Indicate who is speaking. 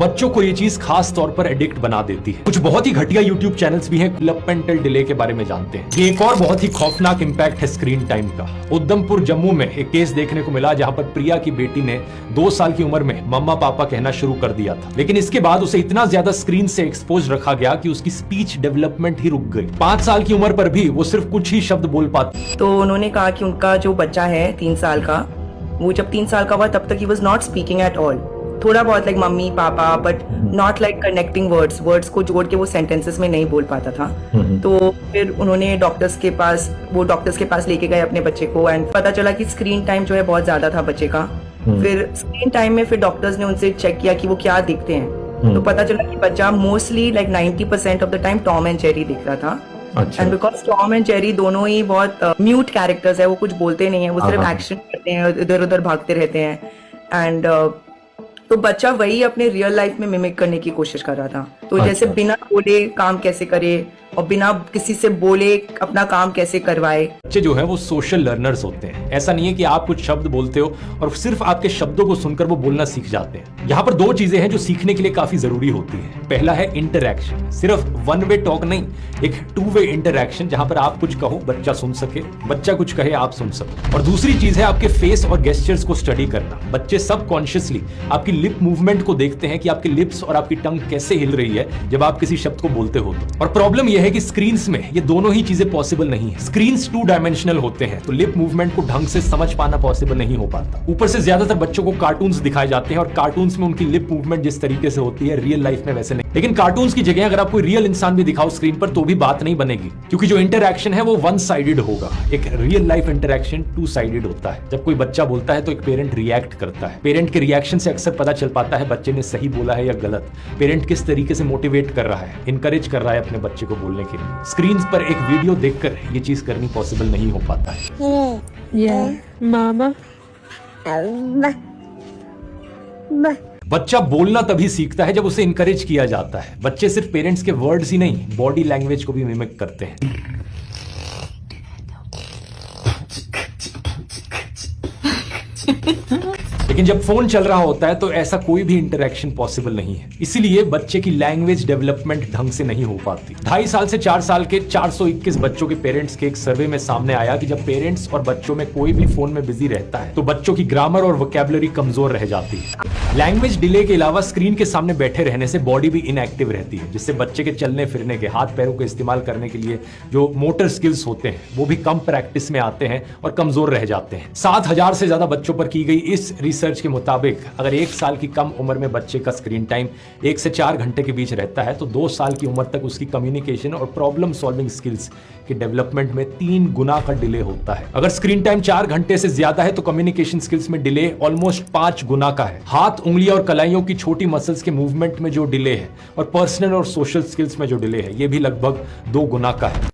Speaker 1: बच्चों को ये चीज खास तौर पर एडिक्ट बना देती है। कुछ बहुत ही घटिया यूट्यूब चैनल्स भी हैं डेवलपमेंटल डिले के बारे में जानते हैं। ये एक और बहुत ही खौफनाक इंपैक्ट है स्क्रीन टाइम का। उधमपुर जम्मू में एक केस देखने को मिला जहां पर प्रिया की बेटी ने 2 साल की उम्र में मम्मा पापा कहना शुरू कर दिया था, लेकिन इसके बाद उसे इतना ज्यादा स्क्रीन से एक्सपोज रखा गया कि उसकी स्पीच डेवलपमेंट ही रुक गई। 5 साल की उम्र पर भी वो सिर्फ कुछ ही शब्द बोल पाती।
Speaker 2: तो उन्होंने कहा कि उनका जो बच्चा है 3 साल का, वो जब 3 साल का हुआ तब तक he was not speaking at all. थोड़ा बहुत like mummy papa, but not like connecting words को जोड़ के वो सेंटेंसेस में नहीं बोल पाता था। तो फिर उन्होंने डॉक्टर्स के पास लेके गए अपने बच्चे को, एंड पता चला कि स्क्रीन टाइम जो है बहुत ज्यादा था बच्चे का। फिर स्क्रीन टाइम में फिर डॉक्टर्स ने उनसे चेक किया कि वो क्या देखते हैं। तो पता चला कि बच्चा mostly like 90% of the time Tom and Jerry देख रहा था। And because Tom and Jerry दोनों ही बहुत म्यूट कैरेक्टर्स है, वो कुछ बोलते नहीं है, वो सिर्फ एक्शन करते हैं, इधर उधर भागते रहते हैं। एंड तो बच्चा वही अपने रियल लाइफ में मिमिक करने की कोशिश कर रहा था। तो जैसे बिना बोले काम कैसे करे और बिना किसी से बोले अपना काम कैसे करवाए।
Speaker 1: बच्चे जो है वो सोशल लर्नर्स होते हैं। ऐसा नहीं है कि आप कुछ शब्द बोलते हो और सिर्फ आपके शब्दों को सुनकर वो बोलना सीख जाते हैं। यहाँ पर 2 चीजें हैं जो सीखने के लिए काफी जरूरी होती है। पहला है इंटरैक्शन, सिर्फ 1 वे टॉक नहीं, एक 2 वे इंटरैक्शन जहां पर आप कुछ कहो बच्चा सुन सके, बच्चा कुछ कहे आप सुन सको। और दूसरी चीज है आपके फेस और गेस्चर्स को स्टडी करना। बच्चे सबकॉन्शियसली आपकी लिप मूवमेंट को देखते हैं कि आपके लिप्स और आपकी टंग कैसे हिल रही है जब आप किसी शब्द को बोलते हो। और प्रॉब्लम यह है कि स्क्रीन्स में ये दोनों ही चीजें पॉसिबल नहीं है। स्क्रीन्स 2 डायमेंशनल होते हैं, तो लिप मूवमेंट को ढंग से समझ पाना पॉसिबल नहीं हो पाता। ऊपर से ज्यादातर बच्चों को कार्टून्स दिखाए जाते हैं और कार्टून्स में उनकी लिप मूवमेंट जिस तरीके से होती है रियल लाइफ में वैसे नहीं। लेकिन कार्टून्स की जगह अगर आप कोई रियल इंसान भी दिखाओ स्क्रीन पर तो भी बात नहीं बनेगी, क्योंकि जो इंटरैक्शन है वो 1 साइडेड होगा। एक रियल लाइफ इंटरैक्शन 2 साइडेड होता है। जब कोई बच्चा बोलता है तो एक पेरेंट रिएक्ट करता है। पेरेंट के रिएक्शन से अक्सर पता चल पाता है बच्चे ने सही बोला है या गलत। पेरेंट किस तरीके से मोटिवेट कर रहा है, इंकरेज कर रहा है अपने बच्चे को बोलने के लिए। स्क्रीन पर एक वीडियो देखकर ये चीज करनी पॉसिबल नहीं हो पाता है।
Speaker 3: मामा
Speaker 1: बच्चा बोलना तभी सीखता है जब उसे इंकरेज किया जाता है। बच्चे सिर्फ पेरेंट्स के वर्ड्स ही नहीं, बॉडी लैंग्वेज को भी मिमिक करते हैं। लेकिन जब फोन चल रहा होता है तो ऐसा कोई भी इंटरैक्शन पॉसिबल नहीं है। इसीलिए बच्चे की लैंग्वेज डेवलपमेंट ढंग से नहीं हो पाती। 2.5 साल से 4 साल के 421 बच्चों के पेरेंट्स के एक सर्वे में सामने आया कि जब पेरेंट्स और बच्चों में कोई भी फोन में बिजी रहता है तो बच्चों की ग्रामर और वोकैबुलरी कमजोर रह जाती है। लैंग्वेज डिले के अलावा स्क्रीन के सामने बैठे रहने से बॉडी भी इनएक्टिव रहती है, जिससे बच्चे के चलने फिरने के, हाथ पैरों के इस्तेमाल करने के लिए जो मोटर स्किल्स होते हैं वो भी कम प्रैक्टिस में आते हैं और कमजोर रह जाते हैं। 7000 से ज्यादा बच्चों पर की गई इस रिसर्च के मुताबिक अगर 1 साल की कम उम्र में बच्चे का स्क्रीन टाइम 1 से 4 घंटे के बीच रहता है तो 2 साल की उम्र तक उसकी कम्युनिकेशन और प्रॉब्लम सॉल्विंग स्किल्स के डेवलपमेंट में 3 गुना का डिले होता है। अगर स्क्रीन टाइम 4 घंटे से ज्यादा है तो कम्युनिकेशन स्किल्स में डिले ऑलमोस्ट 5 गुना का है। हाथ, उंगलियां और कलाइयों की छोटी मसल्स के मूवमेंट में जो डिले है और पर्सनल और सोशल स्किल्स में जो डिले है ये भी लगभग 2 गुना का है।